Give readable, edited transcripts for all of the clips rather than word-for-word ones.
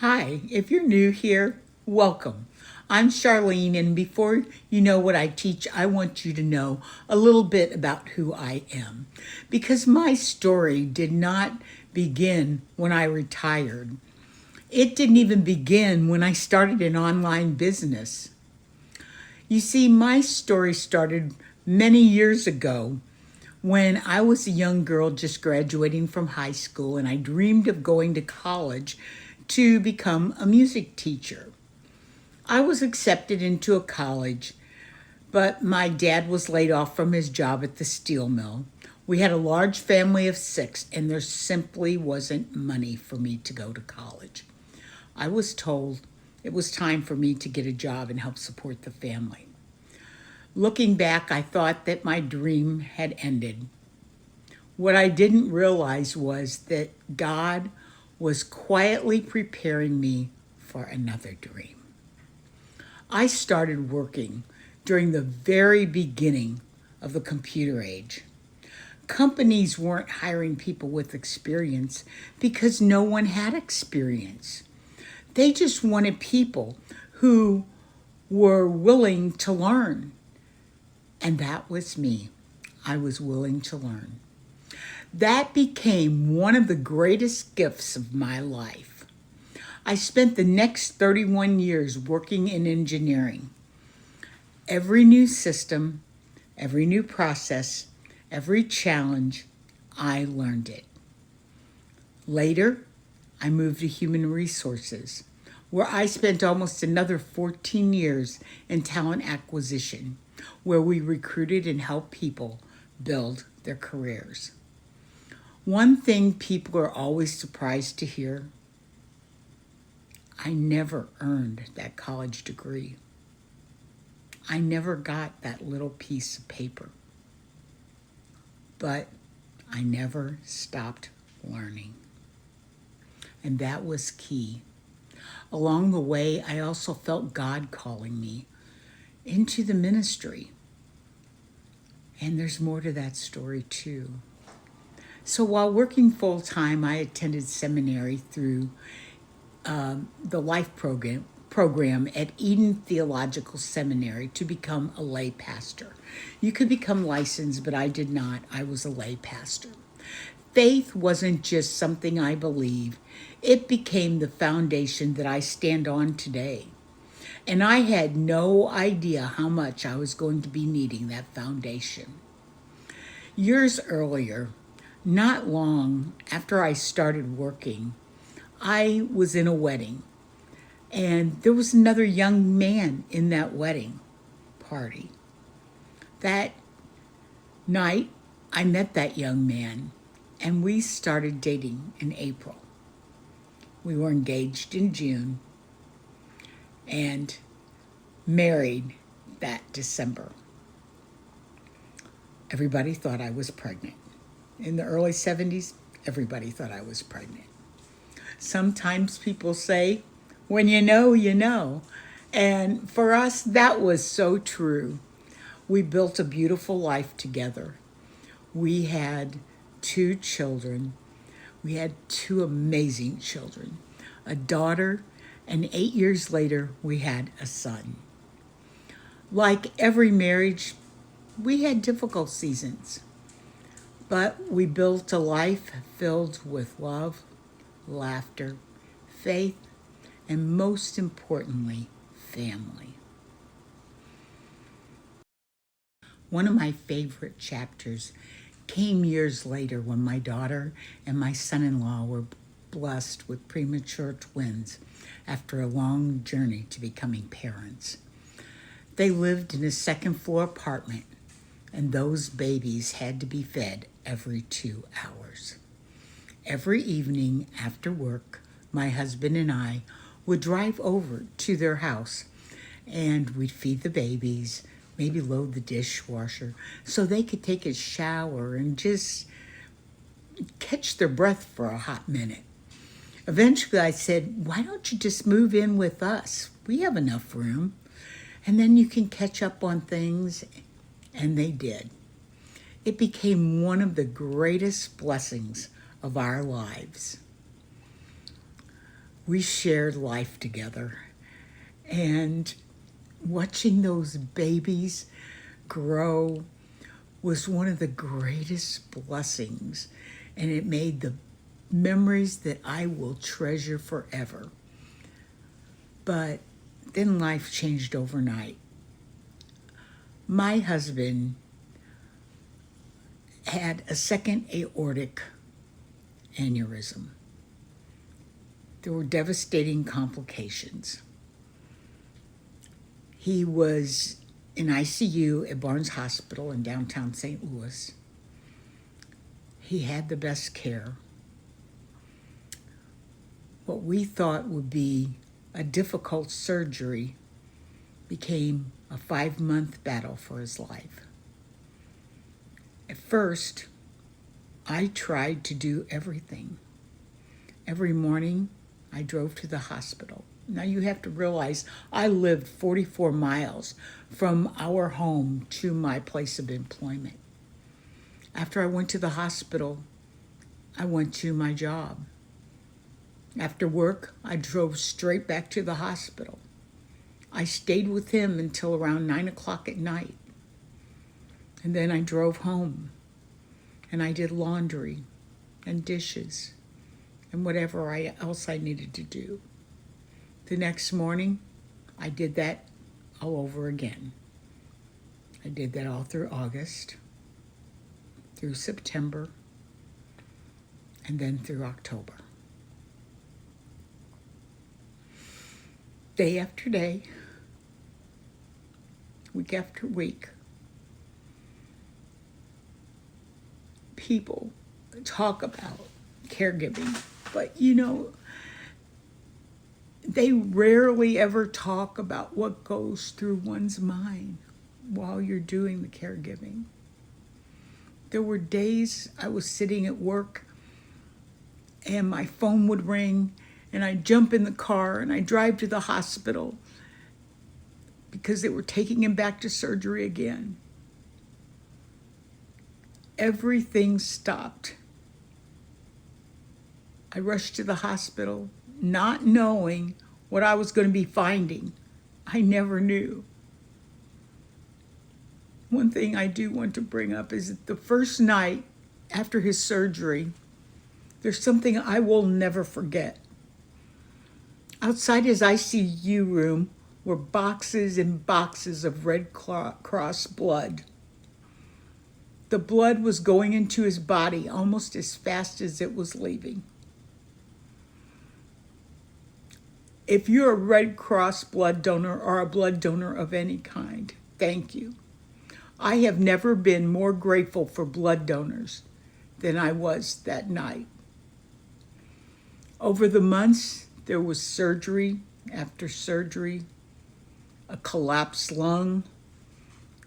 Hi, if you're new here, welcome. I'm Charlene, and before you know what I teach, I want you to know a little bit about who I am. Because my story did not begin when I retired, it didn't even begin when I started an online business. You see, my story started many years ago when I was a young girl just graduating from high school, and I dreamed of going to college to become a music teacher. I was accepted into a college, but my dad was laid off from his job at the steel mill. We had a large family of six, and there simply wasn't money for me to go to college. I was told it was time for me to get a job and help support the family. Looking back, I thought that my dream had ended. What I didn't realize was that God was quietly preparing me for another dream. I started working during the very beginning of the computer age. Companies weren't hiring people with experience because no one had experience. They just wanted people who were willing to learn. And that was me. I was willing to learn. That became one of the greatest gifts of my life. I spent the next 31 years working in engineering. Every new system, every new process, every challenge, I learned it. Later, I moved to human resources, where I spent almost another 14 years in talent acquisition, where we recruited and helped people build their careers. One thing people are always surprised to hear: I never earned that college degree. I never got that little piece of paper. But I never stopped learning. And that was key. Along the way, I also felt God calling me into the ministry. And there's more to that story too. So while working full time, I attended seminary through the Life program at Eden Theological Seminary to become a lay pastor. You could become licensed, but I did not. I was a lay pastor. Faith wasn't just something I believed, it became the foundation that I stand on today. And I had no idea how much I was going to be needing that foundation. Years earlier, not long after I started working, I was in a wedding, and there was another young man in that wedding party. That night, I met that young man, and we started dating in April. We were engaged in June and married that December. Everybody thought I was pregnant. In the early 70s, everybody thought I was pregnant. Sometimes people say, when you know, you know. And for us, that was so true. We built a beautiful life together. We had two children. We had two amazing children, a daughter, and 8 years later, we had a son. Like every marriage, we had difficult seasons, but we built a life filled with love, laughter, faith, and most importantly, family. One of my favorite chapters came years later when my daughter and my son-in-law were blessed with premature twins after a long journey to becoming parents. They lived in a second-floor apartment, and those babies had to be fed every 2 hours. Every evening after work, my husband and I would drive over to their house, and we'd feed the babies, maybe load the dishwasher so they could take a shower and just catch their breath for a hot minute. Eventually I said, why don't you just move in with us? We have enough room. And then you can catch up on things. And they did. It became one of the greatest blessings of our lives. We shared life together. And watching those babies grow was one of the greatest blessings. And it made the memories that I will treasure forever. But then life changed overnight. My husband had a second aortic aneurysm. There were devastating complications. He was in ICU at Barnes Hospital in downtown St. Louis. He had the best care. What we thought would be a difficult surgery became a 5-month battle for his life. At first, I tried to do everything. Every morning, I drove to the hospital. Now you have to realize I lived 44 miles from our home to my place of employment. After I went to the hospital, I went to my job. After work, I drove straight back to the hospital. I stayed with him until around 9 o'clock at night. And then I drove home and I did laundry and dishes and whatever else I needed to do. The next morning, I did that all over again. I did that all through August, through September, and then through October. Day after day, week after week, people talk about caregiving, but they rarely ever talk about what goes through one's mind while you're doing the caregiving. There were days I was sitting at work and my phone would ring and I'd jump in the car and I'd drive to the hospital because they were taking him back to surgery again. Everything stopped. I rushed to the hospital, not knowing what I was going to be finding. I never knew. One thing I do want to bring up is that the first night after his surgery, there's something I will never forget. Outside his ICU room were boxes and boxes of Red Cross blood. The blood was going into his body almost as fast as it was leaving. If you're a Red Cross blood donor or a blood donor of any kind, thank you. I have never been more grateful for blood donors than I was that night. Over the months, there was surgery after surgery, a collapsed lung,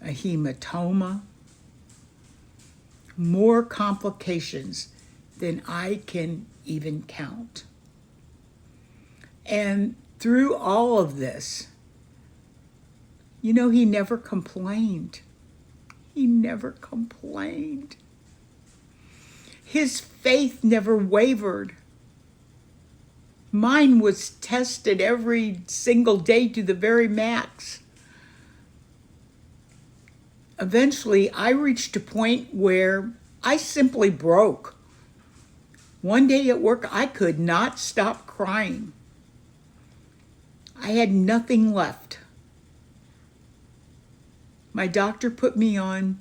a hematoma, more complications than I can even count. And through all of this, he never complained. He never complained. His faith never wavered. Mine was tested every single day to the very max. Eventually, I reached a point where I simply broke. One day at work, I could not stop crying. I had nothing left. My doctor put me on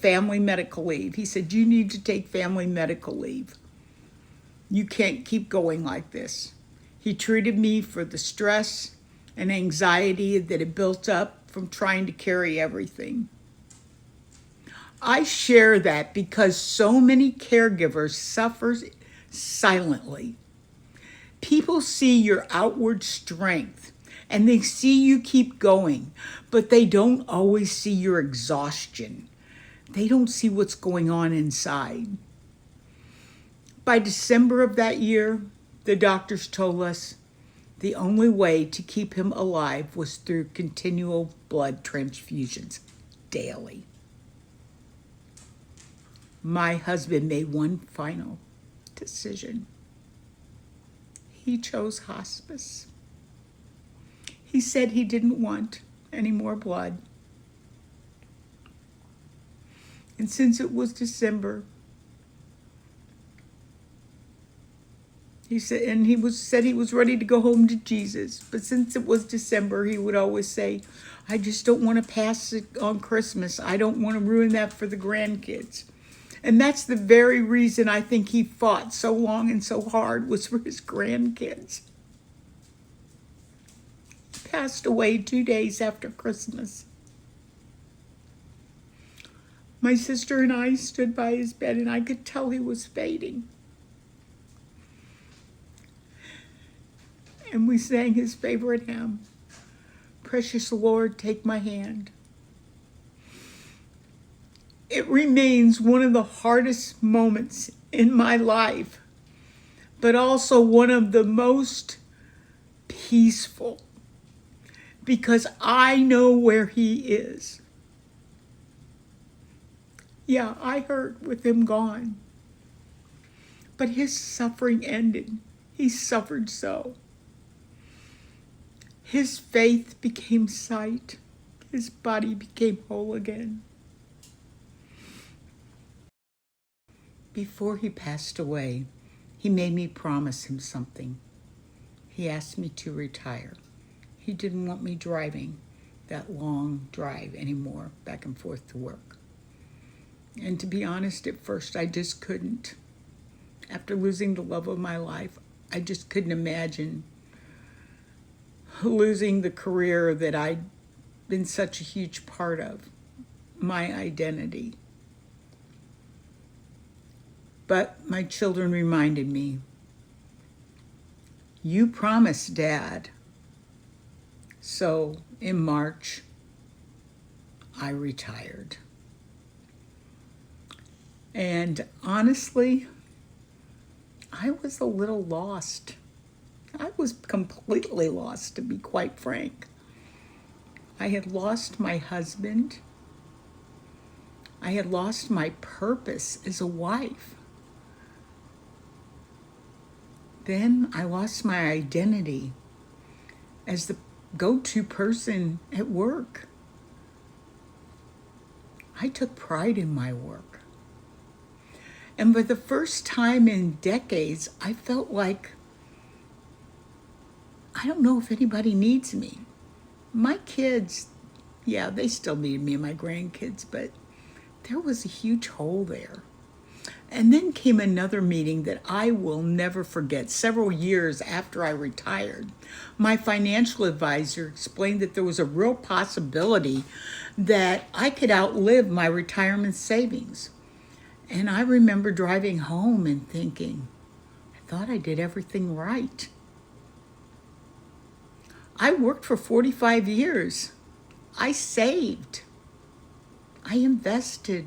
family medical leave. He said, you need to take family medical leave. You can't keep going like this. He treated me for the stress and anxiety that had built up from trying to carry everything. I share that because so many caregivers suffer silently. People see your outward strength and they see you keep going, but they don't always see your exhaustion. They don't see what's going on inside. By December of that year, the doctors told us the only way to keep him alive was through continual blood transfusions daily. My husband made one final decision. he chose hospice. He said he didn't want any more blood. And since it was December, he said he was ready to go home to Jesus. But since it was December, he would always say, I just don't want to pass it on Christmas. I don't want to ruin that for the grandkids. And that's the very reason I think he fought so long and so hard, was for his grandkids. He passed away 2 days after Christmas. My sister and I stood by his bed, and I could tell he was fading. And we sang his favorite hymn, Precious Lord, Take My Hand. It remains one of the hardest moments in my life, but also one of the most peaceful, because I know where he is. Yeah, I hurt with him gone, but his suffering ended. He suffered so. His faith became sight. His body became whole again. Before he passed away, he made me promise him something. He asked me to retire. He didn't want me driving that long drive anymore, back and forth to work. And to be honest, at first I just couldn't. After losing the love of my life, I just couldn't imagine losing the career that I'd been such a huge part of, my identity. But my children reminded me, you promised, Dad. So in March, I retired. And honestly, I was a little lost. I was completely lost, to be quite frank. I had lost my husband. I had lost my purpose as a wife. Then I lost my identity as the go-to person at work. I took pride in my work. And for the first time in decades, I felt like, I don't know if anybody needs me. My kids, yeah, they still need me and my grandkids, but there was a huge hole there. And then came another meeting that I will never forget. Several years after I retired, my financial advisor explained that there was a real possibility that I could outlive my retirement savings. And I remember driving home and thinking, I thought I did everything right. I worked for 45 years. I saved. I invested.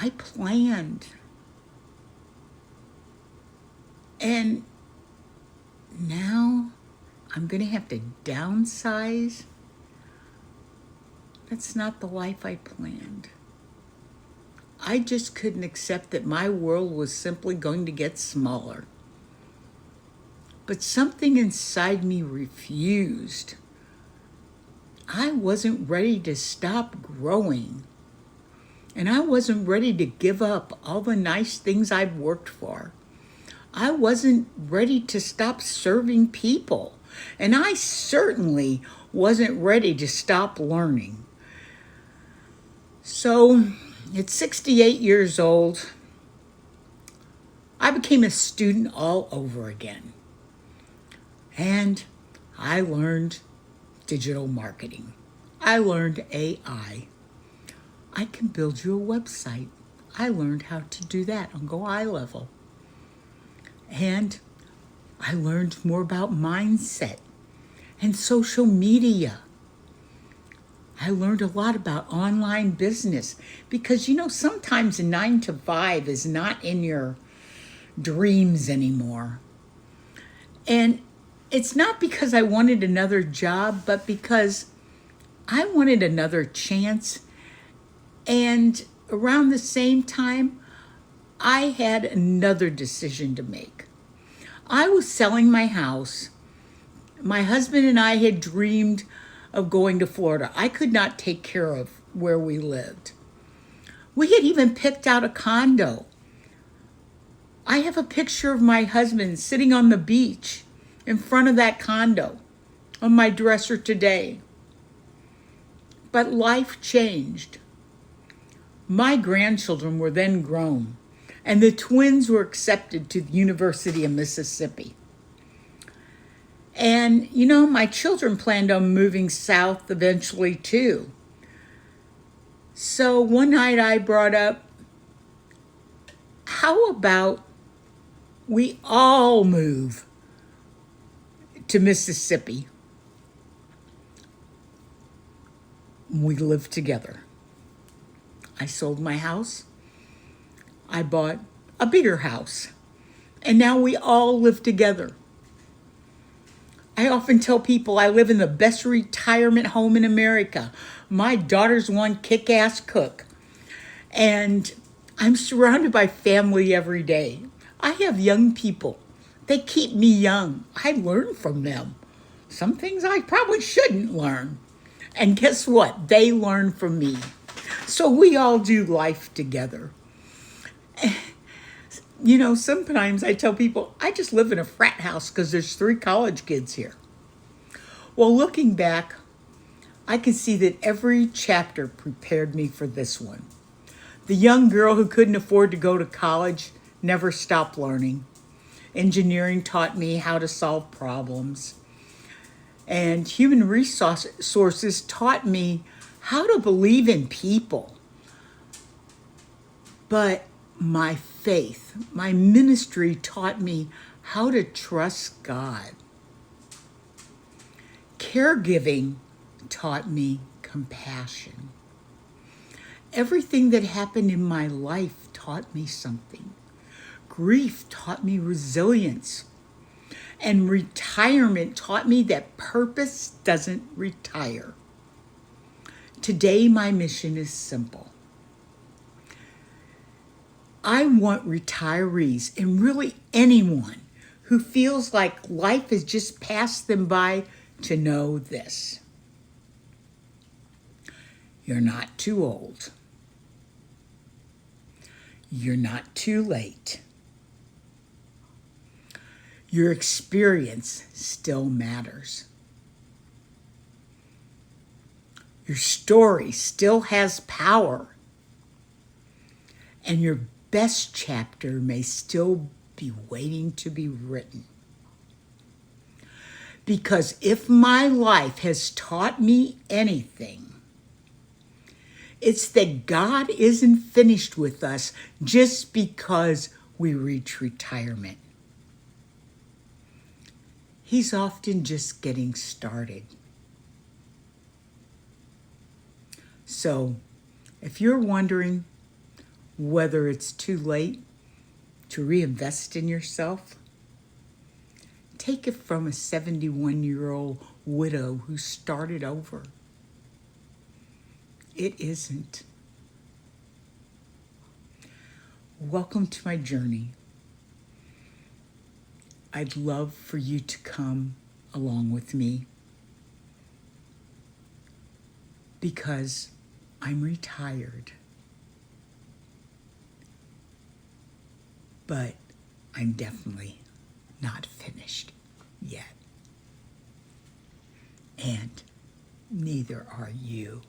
I planned. And now I'm going to have to downsize. That's not the life I planned. I just couldn't accept that my world was simply going to get smaller. But something inside me refused. I wasn't ready to stop growing. And I wasn't ready to give up all the nice things I've worked for. I wasn't ready to stop serving people. And I certainly wasn't ready to stop learning. So, at 68 years old, I became a student all over again. And I learned digital marketing. I learned AI. I can build you a website. I learned how to do that on Go iLevel. And I learned more about mindset and social media. I learned a lot about online business because, sometimes a 9 to 5 is not in your dreams anymore. And it's not because I wanted another job, but because I wanted another chance. And around the same time, I had another decision to make. I was selling my house. My husband and I had dreamed of going to Florida. I could not take care of where we lived. We had even picked out a condo. I have a picture of my husband sitting on the beach in front of that condo on my dresser today. But life changed. My grandchildren were then grown, and the twins were accepted to the University of Mississippi. And, my children planned on moving south eventually too. So one night I brought up, how about we all move to Mississippi? We live together. I sold my house. I bought a bigger house. And now we all live together. I often tell people I live in the best retirement home in America. My daughter's one kick-ass cook. And I'm surrounded by family every day. I have young people. They keep me young. I learn from them. Some things I probably shouldn't learn. And guess what? They learn from me. So we all do life together. Sometimes I tell people I just live in a frat house because there's 3 college kids here. Well, looking back, I can see that every chapter prepared me for this one. The young girl who couldn't afford to go to college never stopped learning. Engineering taught me how to solve problems. And human resources taught me how to believe in people. But my faith, my ministry taught me how to trust God. Caregiving taught me compassion. Everything that happened in my life taught me something. Grief taught me resilience. And retirement taught me that purpose doesn't retire. Today, my mission is simple. I want retirees, and really anyone who feels like life has just passed them by, to know this. You're not too old. You're not too late. Your experience still matters. Your story still has power. And your best chapter may still be waiting to be written. Because if my life has taught me anything, it's that God isn't finished with us just because we reach retirement. He's often just getting started. So, if you're wondering whether it's too late to reinvest in yourself, take it from a 71-year-old widow who started over. It isn't. Welcome to my journey. I'd love for you to come along with me because I'm retired, but I'm definitely not finished yet. And neither are you.